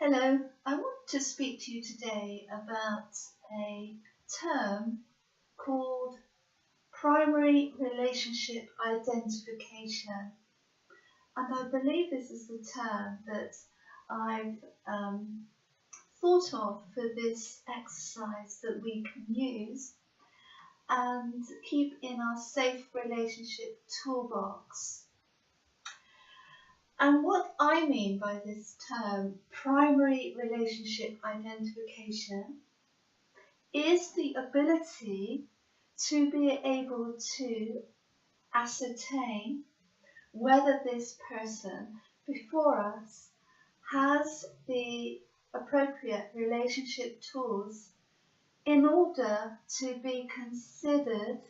Hello, I want to speak to you today about a term called primary relationship identification. And I believe this is the term that I've thought of for this exercise that we can use and keep in our safe relationship toolbox. And what I mean by this term, primary relationship identification, is the ability to be able to ascertain whether this person before us has the appropriate relationship tools in order to be considered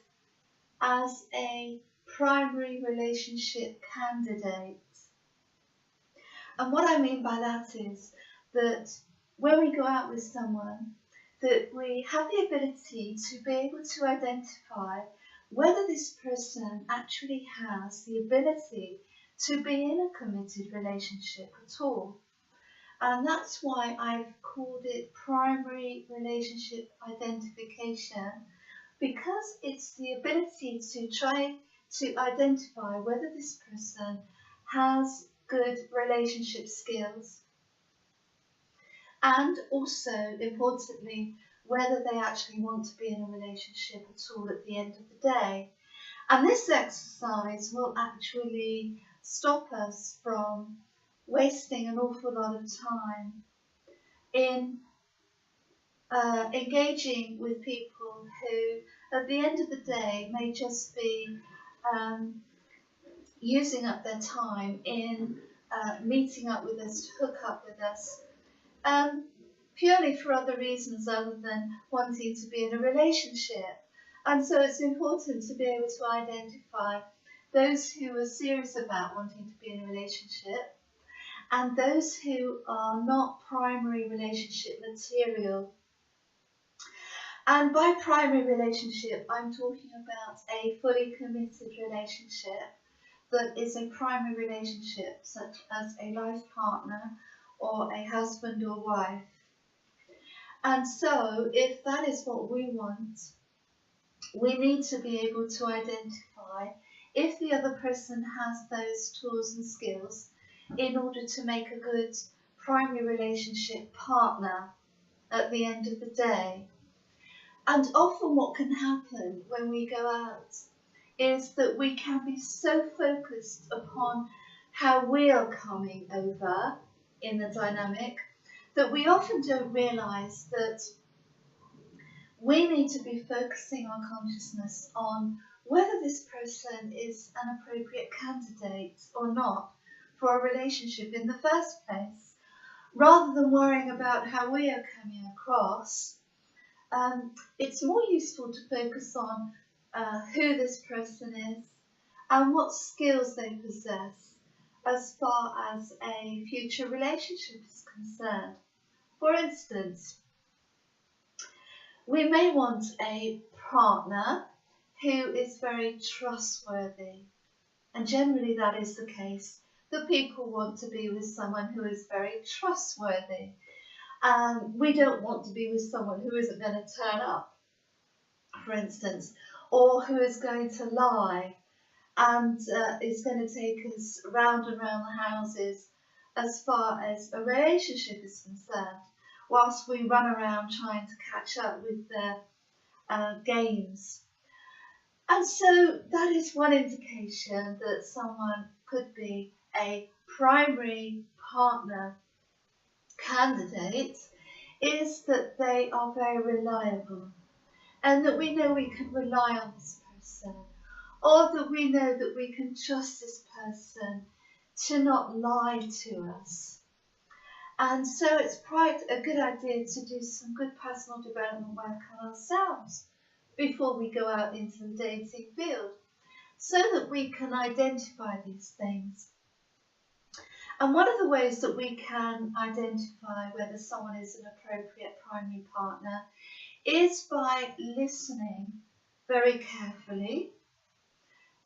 as a primary relationship candidate. And what I mean by that is that when we go out with someone, that we have the ability to be able to identify whether this person actually has the ability to be in a committed relationship at all. And that's why I've called it primary relationship identification, because it's the ability to try to identify whether this person has good relationship skills, and also, importantly, whether they actually want to be in a relationship at all at the end of the day. And this exercise will actually stop us from wasting an awful lot of time in engaging with people who, at the end of the day, may just be using up their time in meeting up with us, to hook up with us, purely for other reasons other than wanting to be in a relationship. And so it's important to be able to identify those who are serious about wanting to be in a relationship and those who are not primary relationship material. And by primary relationship, I'm talking about a fully committed relationship that is a primary relationship, such as a life partner or a husband or wife. And so, if that is what we want, we need to be able to identify if the other person has those tools and skills in order to make a good primary relationship partner at the end of the day. And often what can happen when we go out is that we can be so focused upon how we are coming over in the dynamic that we often don't realise that we need to be focusing our consciousness on whether this person is an appropriate candidate or not for a relationship in the first place, rather than worrying about how we are coming across. It's more useful to focus on who this person is and what skills they possess as far as a future relationship is concerned. For instance, we may want a partner who is very trustworthy, and generally that is the case, that people want to be with someone who is very trustworthy. We don't want to be with someone who isn't going to turn up, for instance, or who is going to lie and is going to take us round and round the houses as far as a relationship is concerned, whilst we run around trying to catch up with their games. And so that is one indication that someone could be a primary partner candidate, is that they are very reliable, and that we know we can rely on this person, or that we know that we can trust this person to not lie to us. And so it's quite a good idea to do some good personal development work on ourselves before we go out into the dating field, so that we can identify these things. And one of the ways that we can identify whether someone is an appropriate primary partner is by listening very carefully,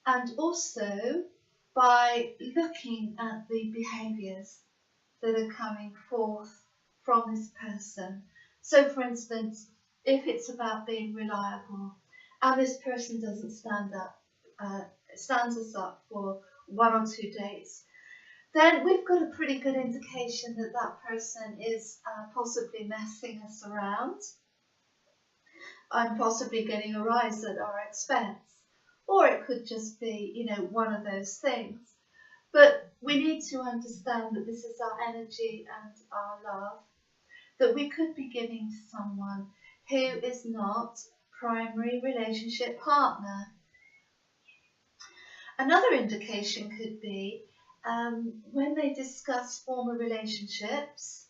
and also by looking at the behaviours that are coming forth from this person. So for instance, if it's about being reliable and this person doesn't stands us up for 1 or 2 days, then we've got a pretty good indication that that person is possibly messing us around and possibly getting a rise at our expense. Or it could just be, one of those things. But we need to understand that this is our energy and our love that we could be giving to someone who is not primary relationship partner. Another indication could be when they discuss former relationships,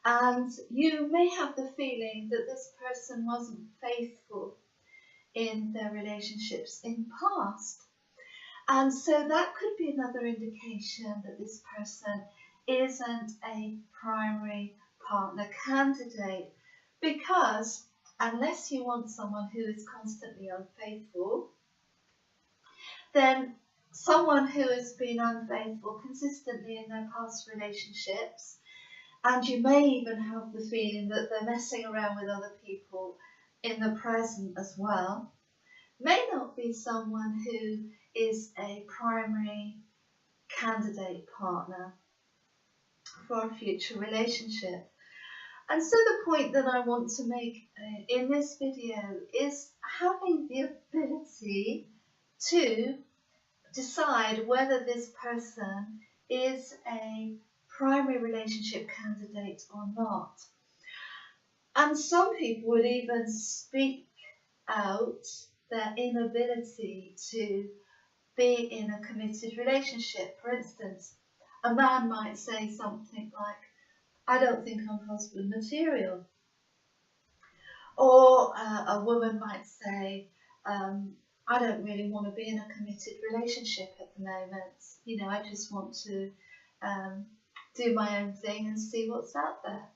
and you may have the feeling that this person wasn't faithful in their relationships in the past. And so that could be another indication that this person isn't a primary partner candidate, because unless you want someone who is constantly unfaithful, then someone who has been unfaithful consistently in their past relationships, and you may even have the feeling that they're messing around with other people in the present as well, may not be someone who is a primary candidate partner for a future relationship. And so the point that I want to make in this video is having the ability to decide whether this person is a primary relationship candidate or not. And some people would even speak out their inability to be in a committed relationship. For instance, a man might say something like, "I don't think I'm husband material." Or a woman might say, "I don't really want to be in a committed relationship at the moment. I just want to do my own thing and see what's out there."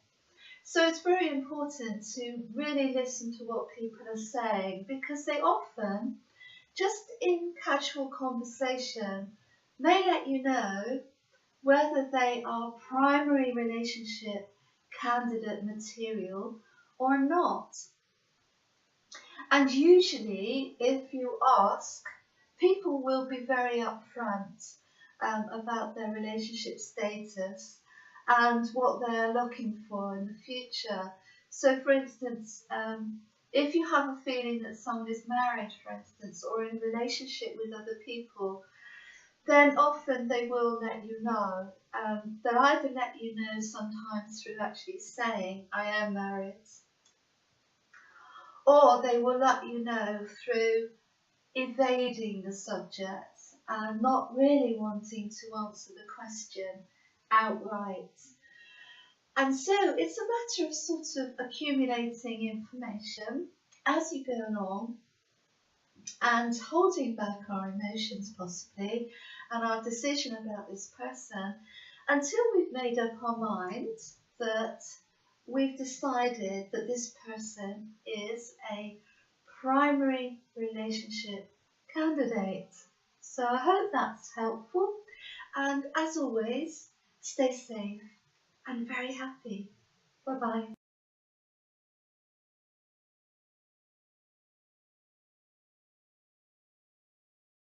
So it's very important to really listen to what people are saying, because they often, just in casual conversation, may let you know whether they are primary relationship candidate material or not. And usually, if you ask, people will be very upfront about their relationship status and what they're looking for in the future. So for instance, if you have a feeling that someone is married, for instance, or in a relationship with other people, then often they will let you know. They'll either let you know sometimes through actually saying, "I am married," or they will let you know through evading the subject and not really wanting to answer the question outright. And so it's a matter of sort of accumulating information as you go along and holding back our emotions possibly and our decision about this person until we've made up our mind that we've decided that this person is a primary relationship candidate. So I hope that's helpful, and as always, stay safe and very happy. Bye bye.